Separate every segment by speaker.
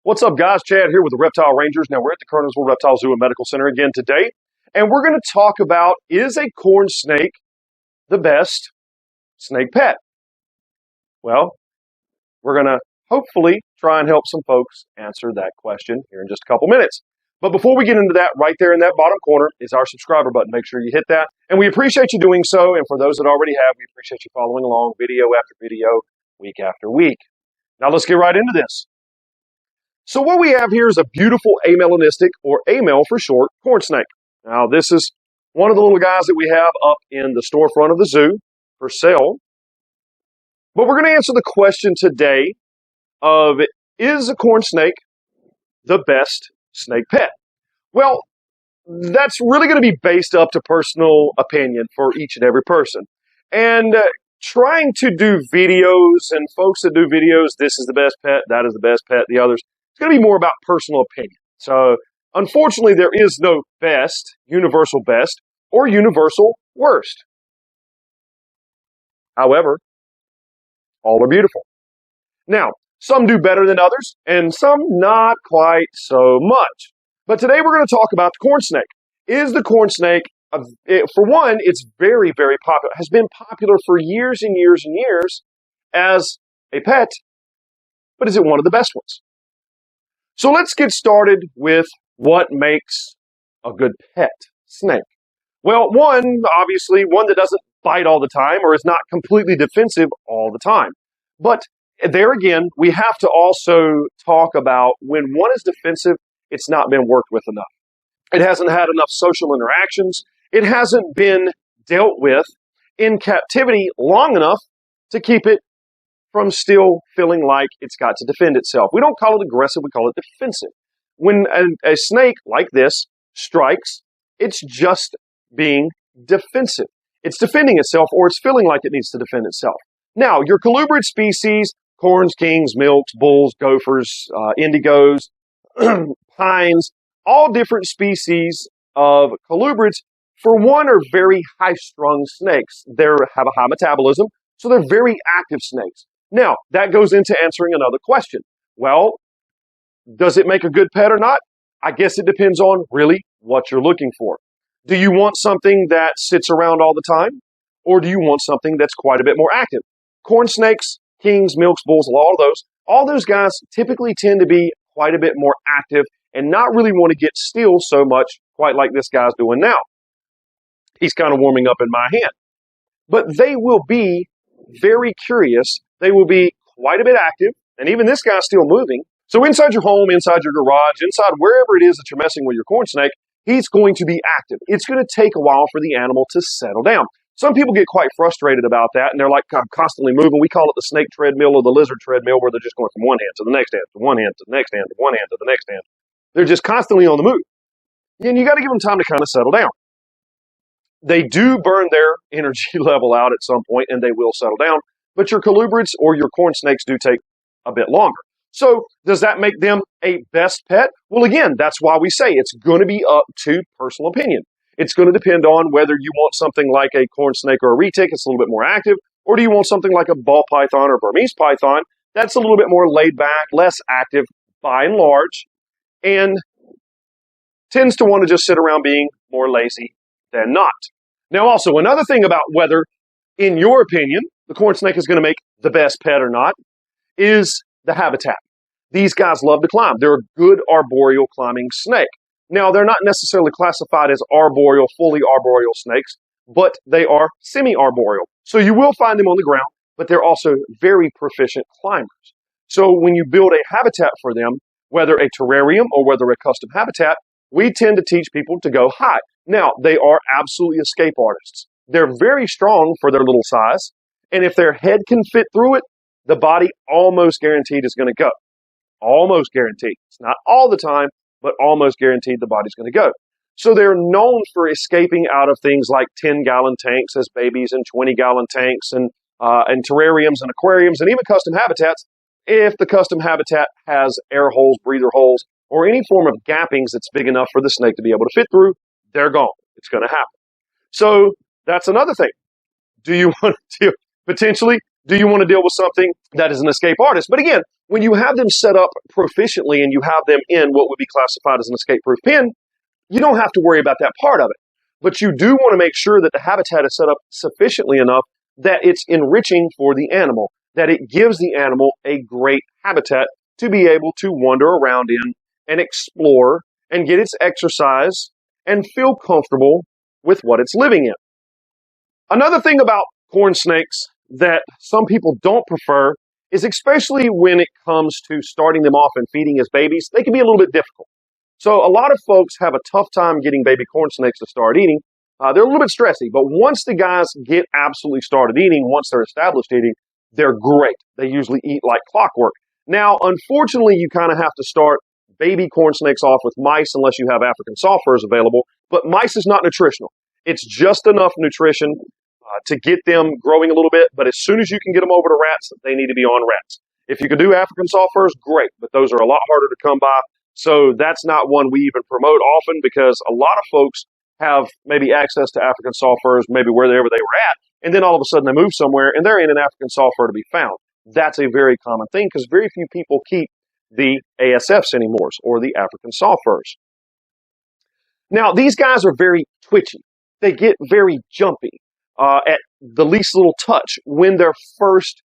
Speaker 1: What's up, guys? Chad here with the Reptile Rangers. Now, we're at the Kernersville Reptile Zoo and Medical Center again today, and we're going to talk about, is a corn snake the best snake pet? Well, we're going to hopefully try and help some folks answer that question here in just a couple minutes. But before we get into that, right there in that bottom corner is our subscriber button. Make sure you hit that, and we appreciate you doing so. And for those that already have, we appreciate you following along video after video, week after week. Now, let's get right into this. So what we have here is a beautiful amelanistic, or amel for short, corn snake. Now, this is one of the little guys that we have up in the storefront of the zoo for sale. But we're going to answer the question today of, is a corn snake the best snake pet? Well, that's really going to be based up to personal opinion for each and every person. And trying to do videos, and folks that do videos, this is the best pet, that is the best pet, the others, it's going to be more about personal opinion. So, unfortunately, there is no best, universal best, or universal worst. However, all are beautiful. Now, some do better than others, and some not quite so much. But today we're going to talk about the corn snake. Is the corn snake, for one, it's very, very popular, has been popular for years and years and years as a pet, but is it one of the best ones? So let's get started with what makes a good pet snake. Well, one, obviously, one that doesn't bite all the time or is not completely defensive all the time. But there again, we have to also talk about when one is defensive, it's not been worked with enough. It hasn't had enough social interactions. It hasn't been dealt with in captivity long enough to keep it from still feeling like it's got to defend itself. We don't call it aggressive, we call it defensive. When a snake like this strikes, it's just being defensive. It's defending itself, or it's feeling like it needs to defend itself. Now, your colubrid species, corns, kings, milks, bulls, gophers, indigos, pines, all different species of colubrids, for one, are very high-strung snakes. They have a high metabolism, so they're very active snakes. Now, that goes into answering another question. Well, does it make a good pet or not? I guess it depends on really what you're looking for. Do you want something that sits around all the time? Or do you want something that's quite a bit more active? Corn snakes, kings, milks, bulls, all those guys typically tend to be quite a bit more active and not really want to get still so much, quite like this guy's doing now. He's kind of warming up in my hand. But they will be very curious. They will be quite a bit active, and even this guy's still moving. So inside your home, inside your garage, inside wherever it is that you're messing with your corn snake, he's going to be active. It's going to take a while for the animal to settle down. Some people get quite frustrated about that, and they're like constantly moving. We call it the snake treadmill or the lizard treadmill, where they're just going from one hand to the next hand, to one hand to the next hand, to one hand to the next hand. They're just constantly on the move. And you got to give them time to kind of settle down. They do burn their energy level out at some point, and they will settle down. But your colubrids or your corn snakes do take a bit longer. So does that make them a best pet? Well, again, that's why we say it's going to be up to personal opinion. It's going to depend on whether you want something like a corn snake or a retic, it's a little bit more active, or do you want something like a ball python or Burmese python that's a little bit more laid back, less active by and large, and tends to want to just sit around being more lazy than not. Now, also, another thing about whether, in your opinion, the corn snake is going to make the best pet or not is the habitat. These guys love to climb. They're a good arboreal climbing snake. Now, they're not necessarily classified as arboreal, fully arboreal snakes, but they are semi-arboreal. So you will find them on the ground, but they're also very proficient climbers. So when you build a habitat for them, whether a terrarium or whether a custom habitat, we tend to teach people to go high. Now, they are absolutely escape artists. They're very strong for their little size, and if their head can fit through it, the body almost guaranteed is going to go. Almost guaranteed. It's not all the time, but almost guaranteed the body's going to go. So they're known for escaping out of things like 10-gallon tanks as babies and 20-gallon tanks and terrariums and aquariums and even custom habitats. If the custom habitat has air holes, breather holes, or any form of gappings that's big enough for the snake to be able to fit through, they're gone. It's going to happen. So that's another thing. Do you want to potentially Do you want to deal with something that is an escape artist? But again, when you have them set up proficiently and you have them in what would be classified as an escape-proof pen, you don't have to worry about that part of it. But you do want to make sure that the habitat is set up sufficiently enough that it's enriching for the animal, that it gives the animal a great habitat to be able to wander around in and explore and get its exercise and feel comfortable with what it's living in. Another thing about corn snakes that some people don't prefer is, especially when it comes to starting them off and feeding as babies, they can be a little bit difficult. So a lot of folks have a tough time getting baby corn snakes to start eating. They're a little bit stressy, but once the guys get absolutely started eating, once they're established eating, they're great. They usually eat like clockwork. Now, unfortunately, you kind of have to start baby corn snakes off with mice unless you have African soft furs available, but mice is not nutritional. It's just enough nutrition to get them growing a little bit, but as soon as you can get them over to rats, they need to be on rats. If you can do African soft furs, great, but those are a lot harder to come by. So that's not one we even promote often, because a lot of folks have maybe access to African soft furs, maybe wherever they were at, and then all of a sudden they move somewhere and there ain't an African soft fur to be found. That's a very common thing because very few people keep the ASFs anymore, or the African soft furs. Now, these guys are very twitchy. They get very jumpy at the least little touch when they're first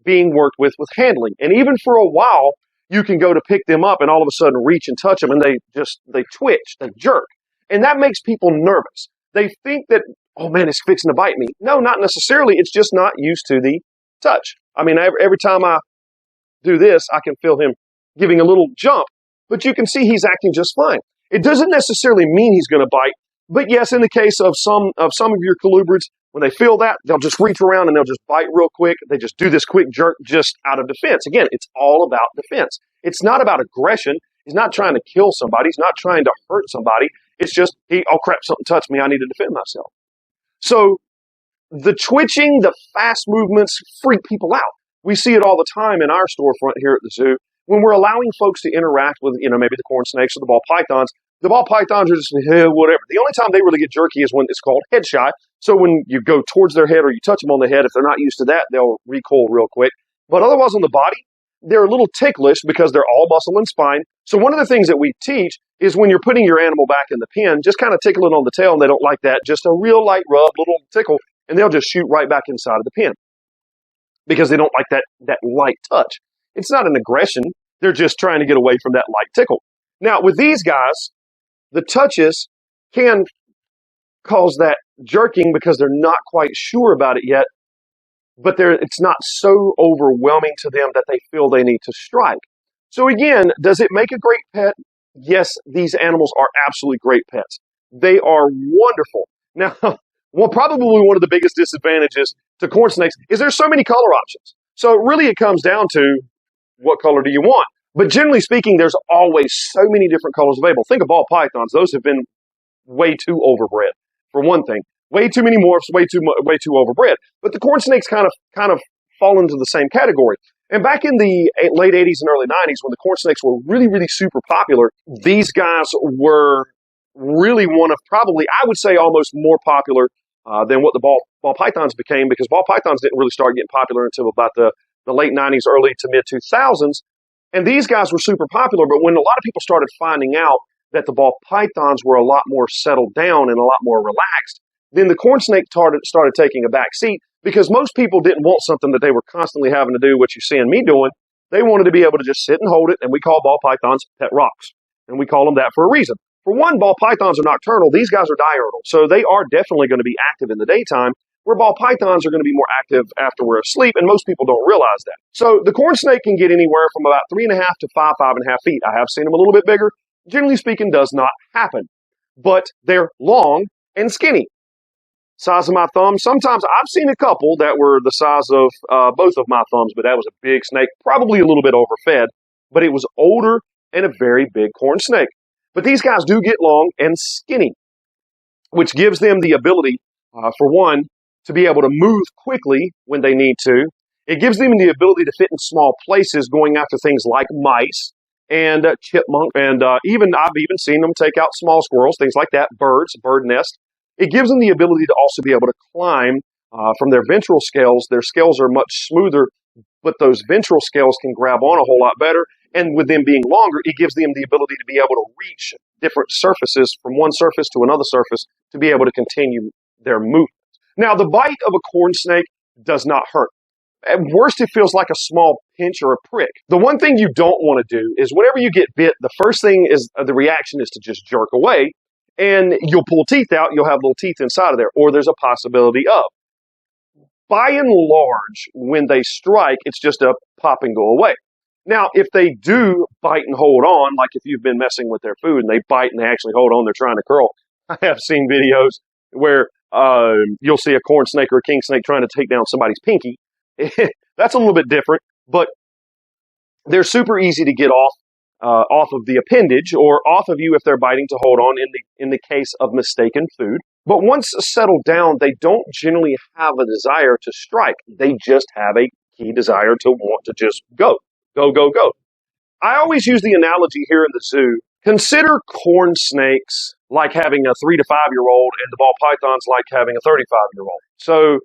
Speaker 1: being worked with handling. And even for a while, you can go to pick them up and all of a sudden reach and touch them and they twitch, they jerk. And that makes people nervous. They think that, oh man, it's fixing to bite me. No, not necessarily. It's just not used to the touch. I mean, every time I do this, I can feel him giving a little jump, but you can see he's acting just fine. It doesn't necessarily mean he's going to bite, but yes, in the case of some of your colubrids, when they feel that, they'll just reach around and they'll just bite real quick. They just do this quick jerk just out of defense. Again, it's all about defense. It's not about aggression. He's not trying to kill somebody. He's not trying to hurt somebody. It's just, oh crap, something touched me. I need to defend myself. So the twitching, the fast movements freak people out. We see it all the time in our storefront here at the zoo when we're allowing folks to interact with, maybe the corn snakes or the ball pythons. The ball pythons are just, whatever. The only time they really get jerky is when it's called head shy. So when you go towards their head or you touch them on the head, if they're not used to that, they'll recoil real quick. But otherwise on the body, they're a little ticklish because they're all muscle and spine. So one of the things that we teach is when you're putting your animal back in the pen, just kind of tickle it on the tail, and they don't like that. Just a real light rub, little tickle, and they'll just shoot right back inside of the pen because they don't like that light touch. It's not an aggression. They're just trying to get away from that light tickle. Now, with these guys, the touches can cause that jerking because they're not quite sure about it yet, but it's not so overwhelming to them that they feel they need to strike. So again, does it make a great pet? Yes, these animals are absolutely great pets. They are wonderful. Now, probably one of the biggest disadvantages to corn snakes is there's so many color options. So really it comes down to what color do you want? But generally speaking, there's always so many different colors available. Think of ball pythons. Those have been way too overbred, for one thing. Way too many morphs, way too overbred. But the corn snakes kind of fall into the same category. And back in the late 80s and early 90s, when the corn snakes were really, really super popular, these guys were really one of probably, I would say, almost more popular than what the ball pythons became, because ball pythons didn't really start getting popular until about the late 90s, early to mid 2000s. And these guys were super popular, but when a lot of people started finding out that the ball pythons were a lot more settled down and a lot more relaxed, then the corn snake started taking a back seat, because most people didn't want something that they were constantly having to do what you're seeing me doing. They wanted to be able to just sit and hold it, and we call ball pythons pet rocks. And we call them that for a reason. For one, ball pythons are nocturnal. These guys are diurnal, so they are definitely going to be active in the daytime, where ball pythons are going to be more active after we're asleep, and most people don't realize that. So the corn snake can get anywhere from about 3.5 to 5.5 feet. I have seen them a little bit bigger. Generally speaking, does not happen. But they're long and skinny. Size of my thumb. Sometimes I've seen a couple that were the size of both of my thumbs, but that was a big snake, probably a little bit overfed, but it was older and a very big corn snake. But these guys do get long and skinny, which gives them the ability, for one, to be able to move quickly when they need to. It gives them the ability to fit in small places, going after things like mice and chipmunk, and I've even seen them take out small squirrels, things like that, birds, bird nest. It gives them the ability to also be able to climb from their ventral scales. Their scales are much smoother, but those ventral scales can grab on a whole lot better. And with them being longer, it gives them the ability to be able to reach different surfaces from one surface to another surface to be able to continue their movement. Now, the bite of a corn snake does not hurt. At worst, it feels like a small pinch or a prick. The one thing you don't want to do is whenever you get bit, the first thing is the reaction is to just jerk away, and you'll pull teeth out, you'll have little teeth inside of there, or there's a possibility of. By and large, when they strike, it's just a pop and go away. Now, if they do bite and hold on, like if you've been messing with their food and they bite and they actually hold on, they're trying to curl. I have seen videos where you'll see a corn snake or a king snake trying to take down somebody's pinky. That's a little bit different, but they're super easy to get off of the appendage or off of you if they're biting to hold on in the case of mistaken food. But once settled down, they don't generally have a desire to strike. They just have a key desire to want to just go. Go, go, go. I always use the analogy here in the zoo. Consider corn snakes like having a 3 to 5 year old and the ball pythons like having a 35-year-old. So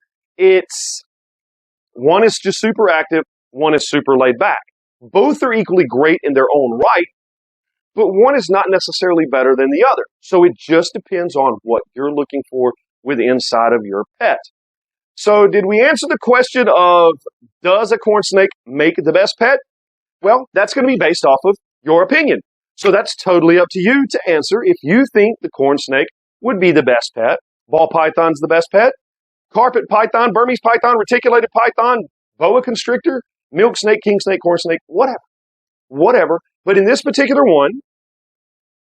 Speaker 1: one is just super active, one is super laid back. Both are equally great in their own right, but one is not necessarily better than the other. So it just depends on what you're looking for with inside of your pet. So did we answer the question of, does a corn snake make the best pet? Well, that's going to be based off of your opinion. So that's totally up to you to answer if you think the corn snake would be the best pet. Ball python's the best pet. Carpet python, Burmese python, reticulated python, boa constrictor, milk snake, king snake, corn snake, whatever. But in this particular one,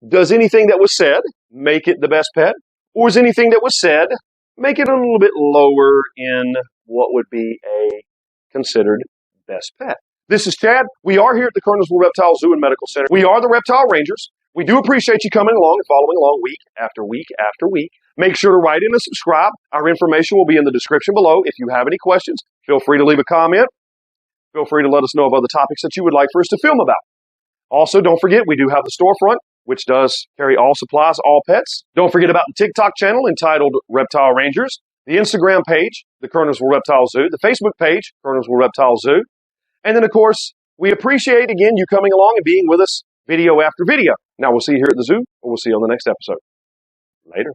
Speaker 1: does anything that was said make it the best pet? Or is anything that was said make it a little bit lower in what would be a considered best pet? This is Chad. We are here at the Kernersville Reptile Zoo and Medical Center. We are the Reptile Rangers. We do appreciate you coming along and following along week after week after week. Make sure to write in and subscribe. Our information will be in the description below. If you have any questions, feel free to leave a comment. Feel free to let us know of other topics that you would like for us to film about. Also, don't forget, we do have the storefront, which does carry all supplies, all pets. Don't forget about the TikTok channel entitled Reptile Rangers, the Instagram page, the Kernersville Reptile Zoo, the Facebook page, Kernersville Reptile Zoo. And then, of course, we appreciate, again, you coming along and being with us video after video. Now, we'll see you here at the zoo, or we'll see you on the next episode. Later.